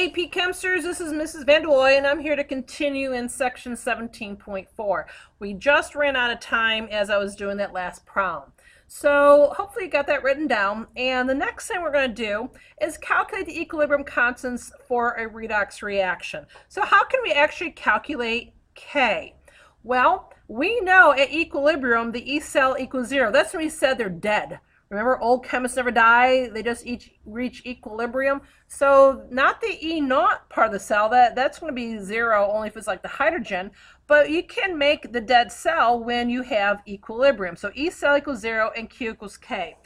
AP Chemsters, this is Mrs. Vandeloy, and I'm here to continue in section 17.4. We just ran out of time as I was doing that last problem. So hopefully you got that written down. And the next thing we're going to do is calculate the equilibrium constants for a redox reaction. So how can we actually calculate K? Well, we know at equilibrium the E cell equals 0. That's when we said they're dead. Remember, old chemists never die, they just reach equilibrium. So not the E naught part of the cell, that's going to be 0 only if it's like the hydrogen, but you can make the dead cell when you have equilibrium. So E cell equals 0 and Q equals K.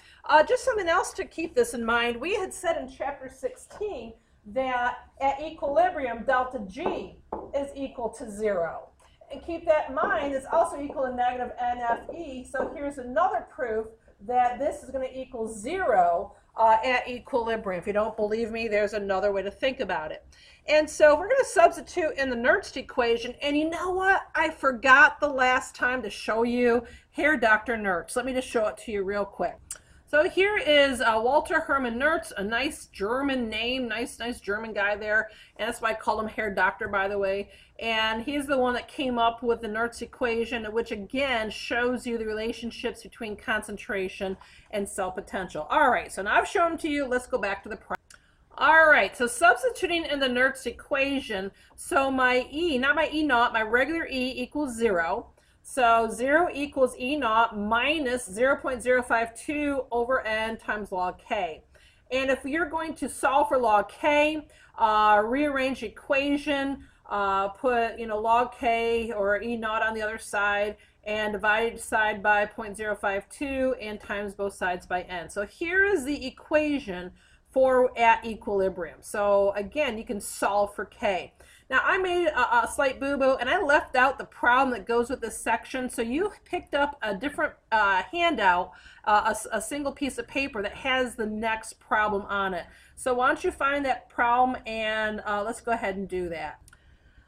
Just something else to keep this in mind, we had said in chapter 16 that at equilibrium delta G is equal to 0. And keep that in mind, it's also equal to negative NFE, so here's another proof that this is going to equal 0 at equilibrium. If you don't believe me, there's another way to think about it. And so we're going to substitute in the Nernst equation. And you know what? I forgot the last time to show you. Here, Dr. Nernst. Let me just show it to you real quick. So here is Walter Hermann Nernst, a nice German name, nice German guy there. And that's why I called him Herr Doctor, by the way. And he's the one that came up with the Nernst equation, which again shows you the relationships between concentration and cell potential. All right, so now I've shown them to you. Let's go back to the problem. All right, so substituting in the Nernst equation, so my E, not my E naught, my regular E equals 0. So 0 equals E naught minus 0.052 over N times log K. And if you're going to solve for log K, rearrange the equation, put log K or E naught on the other side, and divide each side by 0.052 and times both sides by N. So here is the equation for at equilibrium. So again, you can solve for K. Now I made a slight boo-boo and I left out the problem that goes with this section. So you picked up a different handout, a single piece of paper that has the next problem on it. So why don't you find that problem and let's go ahead and do that.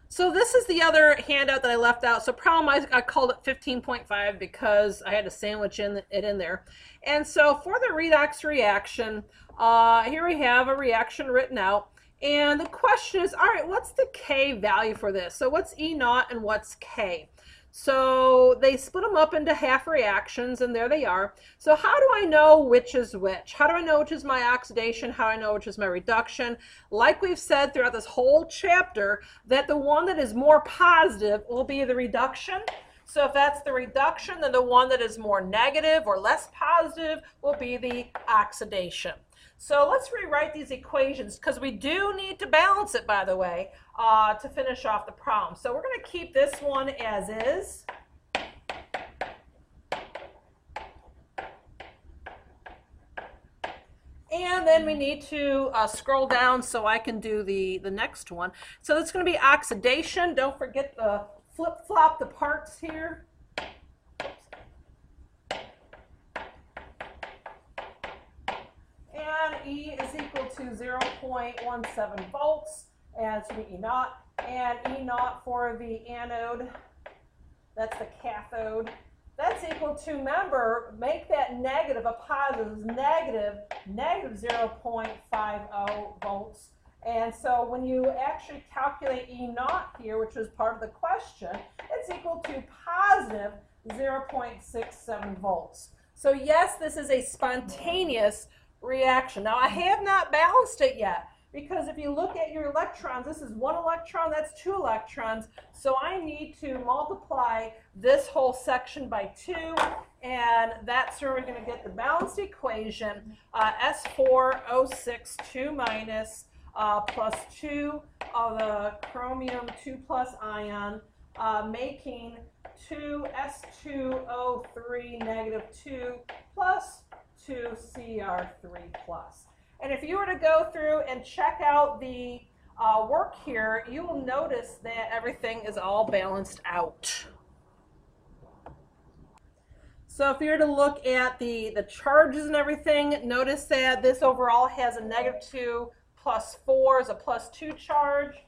So this is the other handout that I left out. So problem, I called it 15.5 because I had to sandwich it in there. And so for the redox reaction, here we have a reaction written out. And the question is, all right, what's the K value for this? So what's E naught and what's K? So they split them up into half reactions, and there they are. So how do I know which is which? How do I know which is my oxidation? How do I know which is my reduction? Like we've said throughout this whole chapter, that the one that is more positive will be the reduction. So if that's the reduction, then the one that is more negative or less positive will be the oxidation. So let's rewrite these equations because we do need to balance it, by the way, to finish off the problem. So we're going to keep this one as is. And then we need to scroll down so I can do the next one. So it's going to be oxidation. Don't forget to flip-flop the parts here. E is equal to 0.17 volts, and it's E naught, and E naught for the anode, that's the cathode, that's equal to, remember, make that negative a positive, negative 0.50 volts. And so when you actually calculate E naught here, which was part of the question, it's equal to positive 0.67 volts. So yes, this is a spontaneous reaction. Now I have not balanced it yet because if you look at your electrons, this is 1 electron, that's 2 electrons, so I need to multiply this whole section by 2, and that's where we're going to get the balanced equation, S4O6 2 minus plus 2 of the chromium 2 plus ion, making 2S2O3 negative 2 plus 2Cr3 plus. And if you were to go through and check out the work here, you will notice that everything is all balanced out. So if you were to look at the charges and everything, notice that this overall has a negative 2 plus 4 is a plus 2 charge.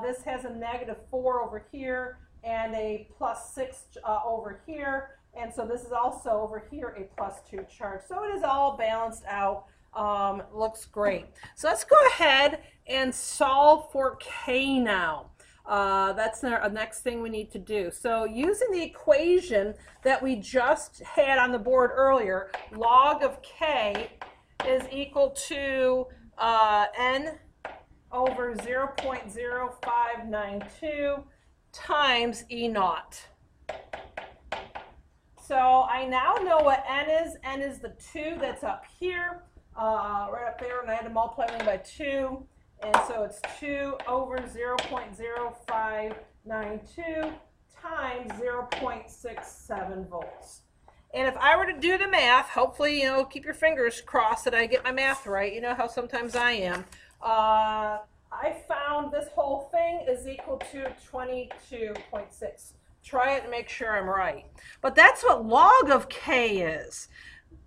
This has a negative 4 over here and a plus 6 over here. And so this is also over here a plus 2 charge. So it is all balanced out Looks great. So let's go ahead and solve for K now. That's the next thing we need to do. So using the equation that we just had on the board earlier, log of K is equal to n over 0.0592 times E naught. So I now know what n is. N is the 2 that's up here, right up there, and I had to multiply everything by 2. And so it's 2 over 0.0592 times 0.67 volts. And if I were to do the math, hopefully, keep your fingers crossed that I get my math right. You know how sometimes I am. I found this whole thing is equal to 22.6. Try it and make sure I'm right. But that's what log of K is.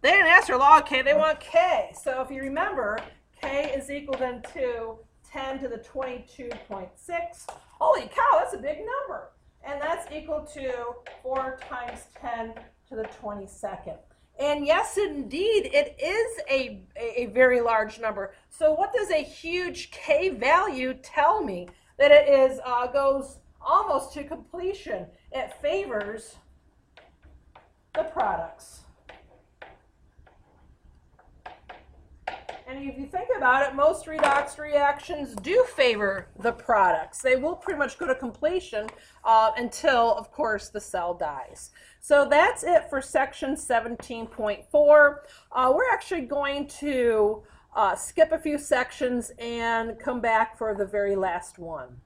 They didn't ask for log K, they want K. So if you remember, K is equal then to 10 to the 22.6. Holy cow, that's a big number. And that's equal to 4 times 10 to the 22nd. And yes, indeed, it is a very large number. So what does a huge K value tell me? That it is goes almost to completion. It favors the products. And if you think about it, most redox reactions do favor the products. They will pretty much go to completion until, of course, the cell dies. So that's it for section 17.4. We're actually going to skip a few sections and come back for the very last one.